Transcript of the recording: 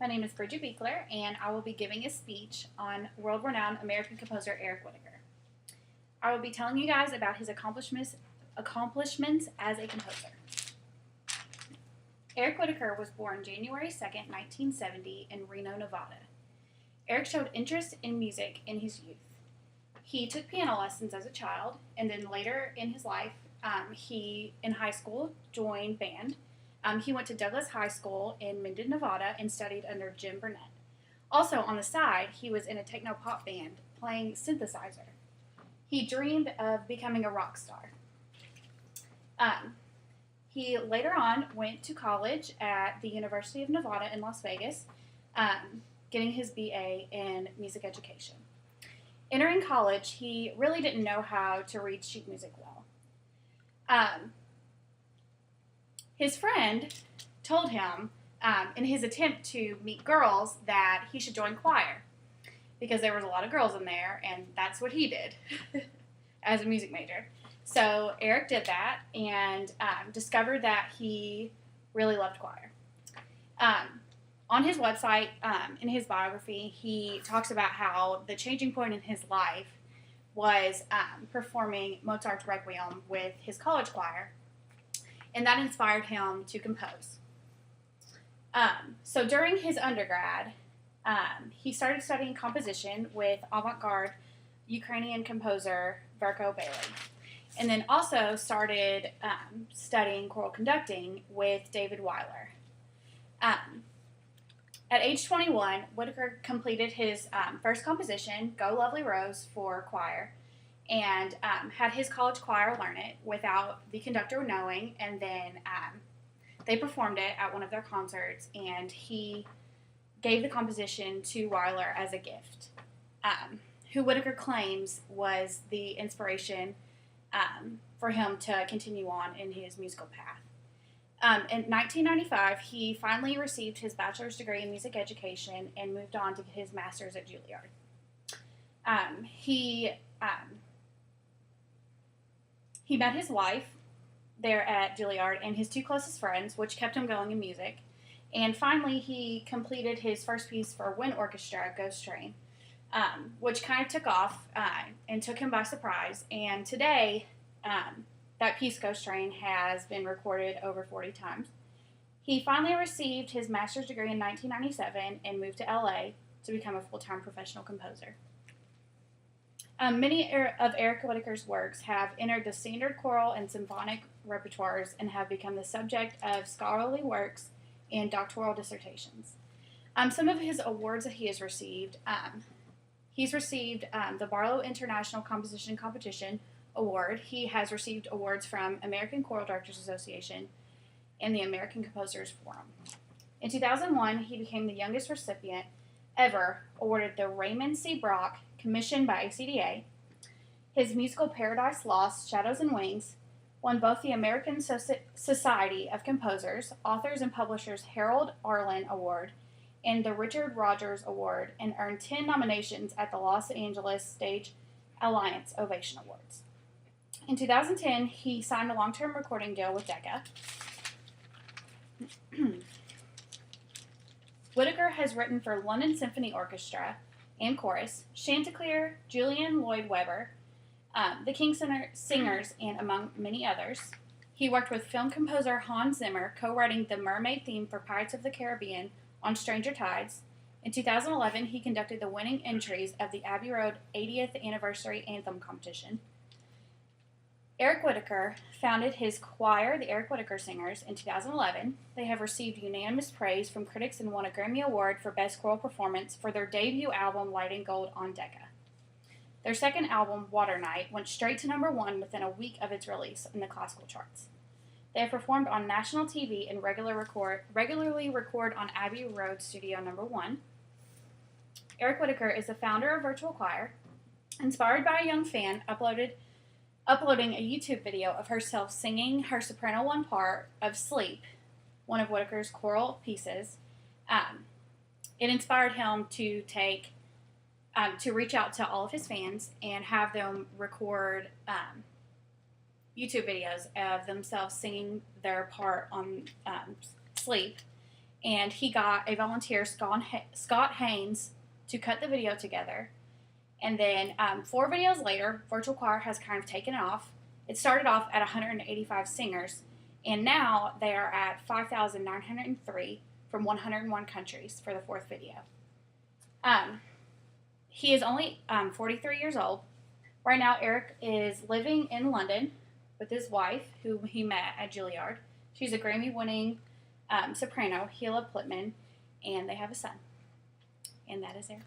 My name is Bridgett Beekler, and I will be giving a speech on world-renowned American composer Eric Whitacre. I will be telling you guys about his accomplishments as a composer. Eric Whitacre was born January 2nd, 1970 in Reno, Nevada. Eric showed interest in music in his youth. He took piano lessons as a child, and then later in his life, in high school, joined band. He went to Douglas High School in Minden, Nevada, and studied under Jim Burnett. Also, on the side, he was in a techno-pop band playing synthesizer. He dreamed of becoming a rock star. He later on went to college at the University of Nevada in Las Vegas, getting his BA in music education. Entering college, he really didn't know how to read sheet music well. His friend told him, in his attempt to meet girls, that he should join choir because there was a lot of girls in there, and that's what he did as a music major. So Eric did that and discovered that he really loved choir. On his website, in his biography, he talks about how the changing point in his life was performing Mozart's Requiem with his college choir, and that inspired him to compose. So during his undergrad, he started studying composition with avant-garde Ukrainian composer Verko Bailey, and then also started studying choral conducting with David Weiler. At age 21, Whitacre completed his first composition, Go Lovely Rose, for choir, and had his college choir learn it without the conductor knowing, and then they performed it at one of their concerts, and he gave the composition to Weiler as a gift, who Whitacre claims was the inspiration for him to continue on in his musical path. In 1995, he finally received his bachelor's degree in music education and moved on to get his master's at Juilliard. He met his wife there at Juilliard and his two closest friends, which kept him going in music. And finally, he completed his first piece for wind orchestra, Ghost Train, which kind of took off and took him by surprise. And today, that piece, Ghost Train, has been recorded over 40 times. He finally received his master's degree in 1997 and moved to LA to become a full-time professional composer. Many of Eric Whitacre's works have entered the standard choral and symphonic repertoires and have become the subject of scholarly works and doctoral dissertations. Some of his awards that he has received, he's received the Barlow International Composition Competition Award. He has received awards from American Choral Directors Association and the American Composers Forum. In 2001, he became the youngest recipient ever awarded the Raymond C. Brock, commissioned by ACDA. His musical Paradise Lost, Shadows and Wings, won both the American Society of Composers, Authors and Publishers Harold Arlen Award and the Richard Rogers Award, and earned 10 nominations at the Los Angeles Stage Alliance Ovation Awards. In 2010, he signed a long-term recording deal with Decca. Whitacre has written for London Symphony Orchestra and Chorus, Chanticleer, Julian Lloyd Webber, the King Singers, and among many others. He worked with film composer Hans Zimmer, co-writing the Mermaid theme for Pirates of the Caribbean on Stranger Tides. In 2011, he conducted the winning entries of the Abbey Road 80th Anniversary Anthem Competition. Eric Whitacre founded his choir, the Eric Whitacre Singers, in 2011. They have received unanimous praise from critics and won a Grammy Award for Best Choral Performance for their debut album, Light and Gold, on Decca. Their second album, Water Night, went straight to number 1 within a week of its release in the classical charts. They have performed on national TV and regularly record on Abbey Road Studio No. 1. Eric Whitacre is the founder of Virtual Choir, inspired by a young fan uploading a YouTube video of herself singing her soprano 1 part of Sleep, one of Whitacre's choral pieces. It inspired him to reach out to all of his fans and have them record YouTube videos of themselves singing their part on Sleep, and he got a volunteer, Scott Haynes, to cut the video together. And then 4 videos later, virtual choir has kind of taken off. It started off at 185 singers, and now they are at 5,903 from 101 countries for the 4th video. He is only 43 years old. Right now, Eric is living in London with his wife, who he met at Juilliard. She's a Grammy-winning soprano, Hila Plitman, and they have a son. And that is Eric.